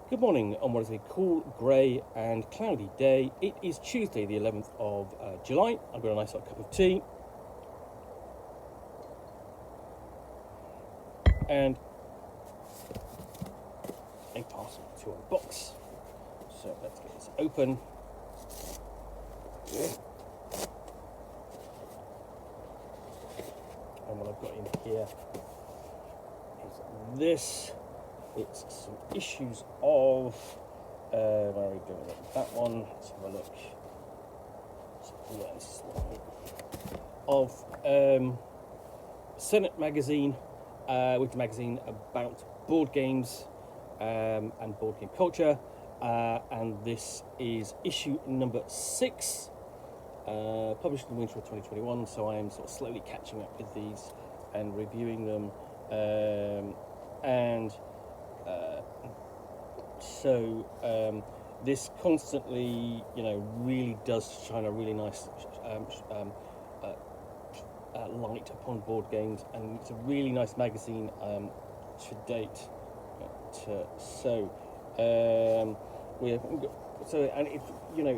Good morning on what is a cool, grey and cloudy day. It is Tuesday the 11th of July. I've got a nice hot cup of tea and a parcel to unbox. So let's get this open. And what I've got in here is this. It's some issues of, where are we doing it? That one, let's have a look. So, yeah, this is the one. Of Senet Magazine, which is a magazine about board games and board game culture. And this is issue number 6, published in the winter of 2021. So I am sort of slowly catching up with these and reviewing them. So this constantly, really does shine a really nice light upon board games, and it's a really nice magazine to date. And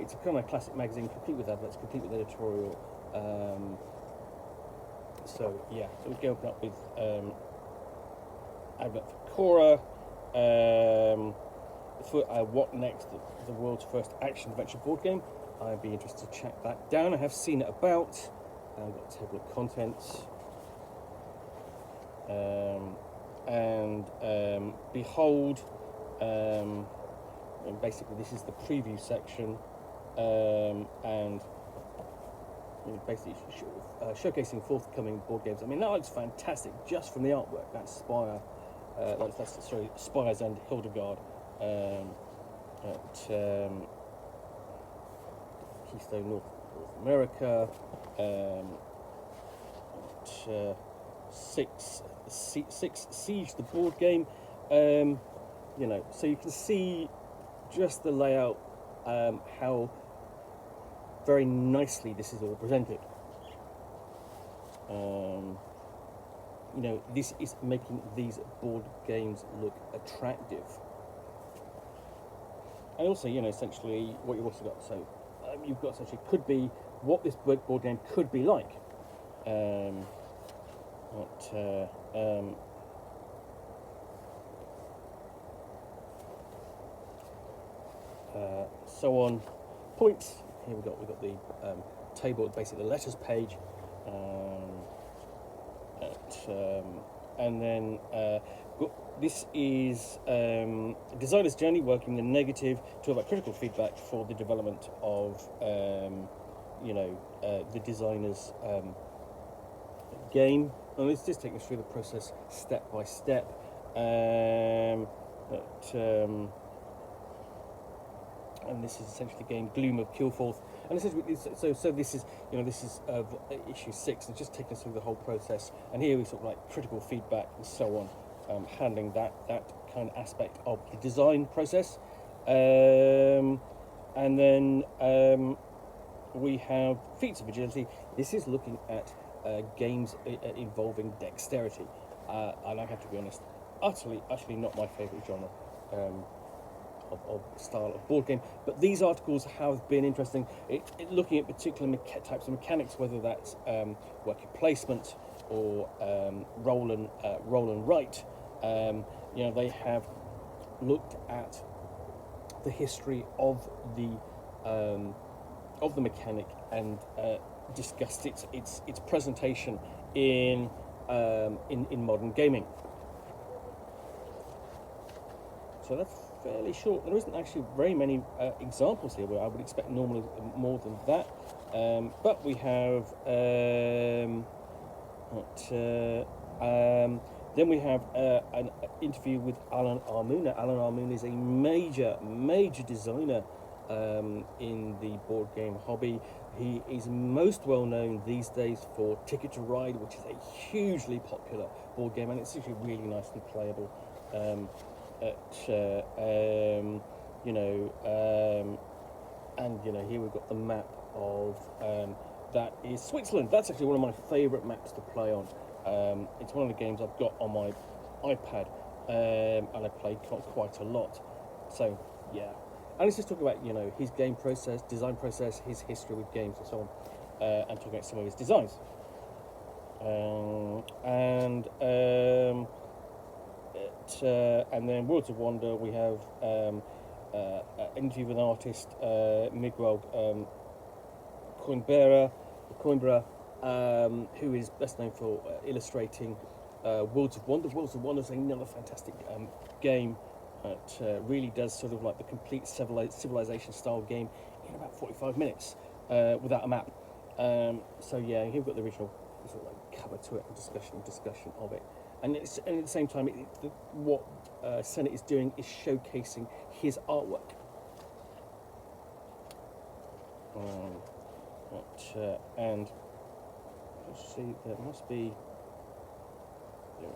it's a kind of classic magazine, complete with adverts, complete with editorial. So we can open up with advert for Cora. For What Next, the world's first action-adventure board game. I'd be interested to check that down. I have seen it about. I've got a table of contents. Behold, and basically this is the preview section, and basically showcasing forthcoming board games. I mean, that looks fantastic just from the artwork. That's Spires and Hildegard. At Keystone, North America. Six Siege, the board game. So you can see just the layout, how very nicely this is all presented. This is making these board games look attractive. And also, essentially what you've also got, so you've got essentially could be what this board game could be like. So on points, here we've got the table, basically the letters page, and then this is designer's journey, working the negative to about critical feedback for the development of the designer's game. And it's just taking us through the process step by step. And this is essentially the game Gloom of Kilforth. And essentially, so this is issue 6, and just taking us through the whole process. And here we sort of like critical feedback and so on, handling that kind of aspect of the design process. And then we have feats of agility. This is looking at games involving dexterity. And I have to be honest, utterly not my favourite genre. Of style of board game, but these articles have been interesting. Looking at particular types of mechanics, whether that's worker placement or roll and write. They have looked at the history of the mechanic and discussed its presentation in modern gaming. So that's fairly short. There isn't actually very many examples here, where I would expect normally more than that. But we have then we have an interview with Alan Armoon. Now, Alan Armoon is a major designer in the board game hobby. He is most well known these days for Ticket to Ride, which is a hugely popular board game, and it's actually really nicely playable. Here we've got the map of that is Switzerland. That's actually one of my favourite maps to play on. It's one of the games I've got on my iPad, and I play quite a lot. So yeah, and let's just talk about his game process, design process, his history with games and so on, and talk about some of his designs. And then Worlds of Wonder, we have an interview with an artist, Miguel Coimbra, who is best known for illustrating Worlds of Wonder. Worlds of Wonder is another fantastic game that really does sort of like the complete civilization style game in about 45 minutes without a map. So yeah, you've got the original sort of like cover to it and discussion of it, and at the same time, what Senet is doing is showcasing his artwork. And let's see, there must be. There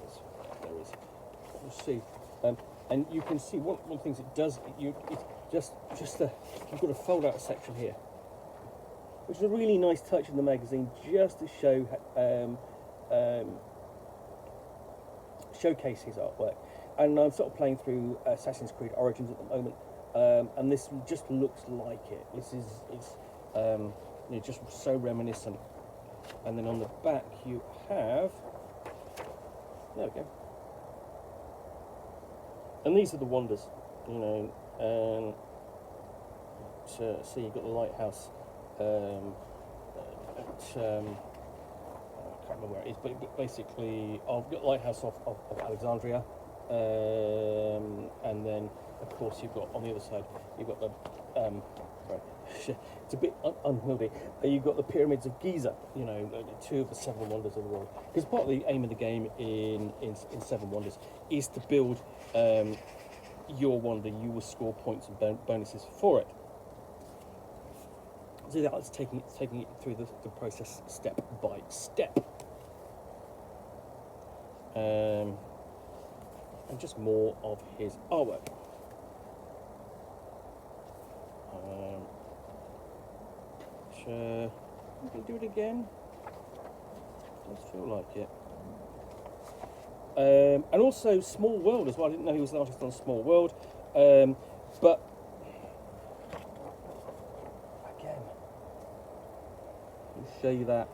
is. Let's see, and you can see one of the things it does. It's just you've got a fold out section here, which is a really nice touch in the magazine, just to show showcase his artwork. And I'm sort of playing through Assassin's Creed Origins at the moment, and this just looks like it. It's just so reminiscent. And then on the back you have, there we go. And these are the wonders, and so you've got the lighthouse. I can't remember where it is, but basically, I've got the lighthouse of Alexandria, and then of course you've got on the other side you've got the it's a bit unwieldy. You've got the pyramids of Giza, two of the seven wonders of the world. Because part of the aim of the game in Seven Wonders is to build your wonder. You will score points and bonuses for it. So that's taking it through the process step by step. And just more of his artwork. We can do it again. Does feel like it. And also Small World as well. I didn't know he was an artist on Small World, but again, let me show you that.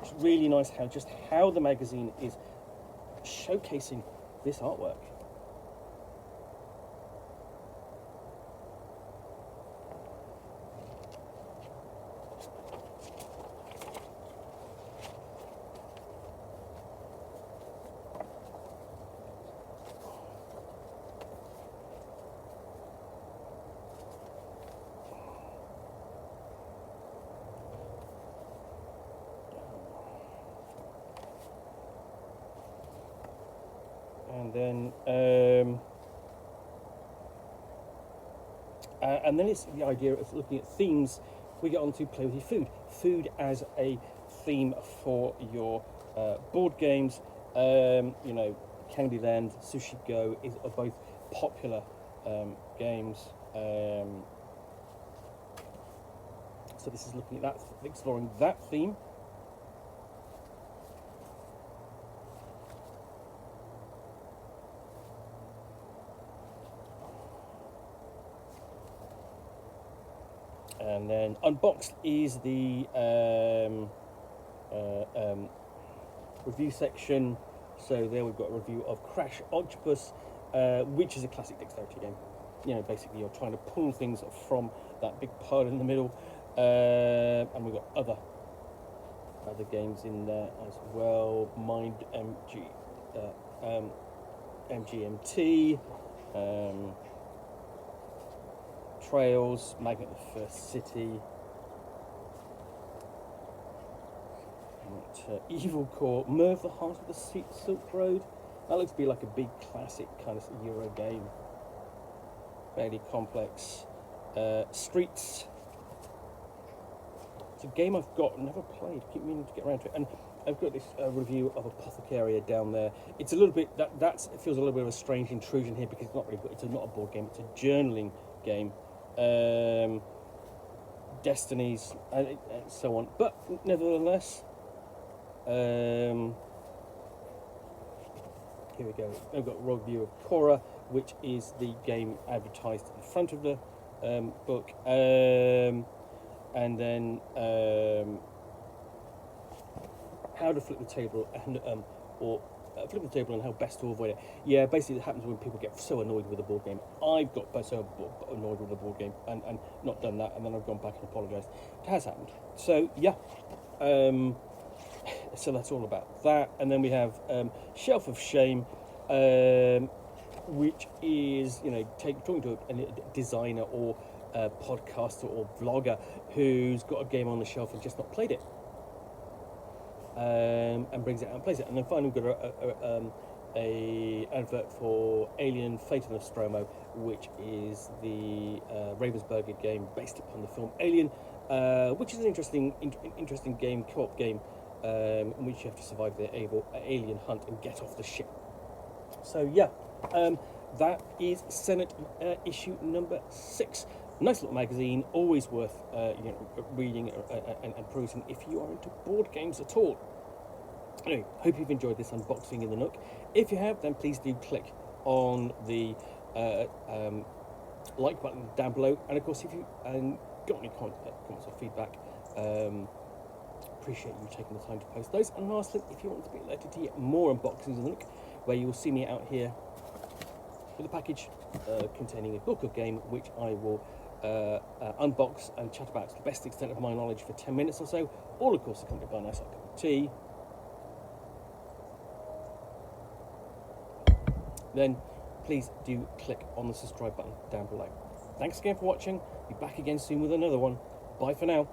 It's really nice how the magazine is showcasing this artwork. And then it's the idea of looking at themes. We get on to play with your food. Food as a theme for your board games. Candyland, Sushi Go are both popular games. So this is looking at that, exploring that theme. And then unboxed is the review section. So there we've got a review of Crash Octopus, which is a classic dexterity game. Basically you're trying to pull things from that big pile in the middle. And we've got other games in there as well. Mind MGMT. Trails, Magnet the First City, Evil Core, Merv the Heart of the Silk Road. That looks to be like a big classic kind of Euro game. Fairly complex. Streets. It's a game I've never played. Keep meaning to get around to it. And I've got this review of Apothecaria down there. It's a little bit it feels a little bit of a strange intrusion here because it's not a board game. It's a journaling game. Destinies and so on, but nevertheless, Here we go. I've got a raw review of Cora, which is the game advertised at the front of the book, and then how to flip the table and flip the table and how best to avoid it. Yeah, basically it happens when people get so annoyed with a board game. I've got so annoyed with a board game and not done that, and then I've gone back and apologised. It has happened. So yeah. So that's all about that. And then we have Shelf of Shame, which is, talking to a designer or a podcaster or vlogger who's got a game on the shelf and just not played it, and brings it out and plays it. And then finally we've got a advert for Alien: Fate of Nostromo, which is the Ravensburger game based upon the film Alien, which is an interesting game, co-op game, in which you have to survive the alien hunt and get off the ship. So yeah, that is Senet issue number 6. Nice little magazine, always worth reading and perusing if you are into board games at all. Anyway, hope you've enjoyed this unboxing in the Nook. If you have, then please do click on the like button down below. And of course, if you got any comments or feedback, appreciate you taking the time to post those. And lastly, if you want to be alerted to yet more unboxings in the Nook, where you will see me out here with a package containing a book of game, which I will unbox and chat about to the best extent of my knowledge for 10 minutes or so, all of course accompanied by a nice hot cup of tea. Then please do click on the subscribe button down below. Thanks again for watching. Be back again soon with another one. Bye for now.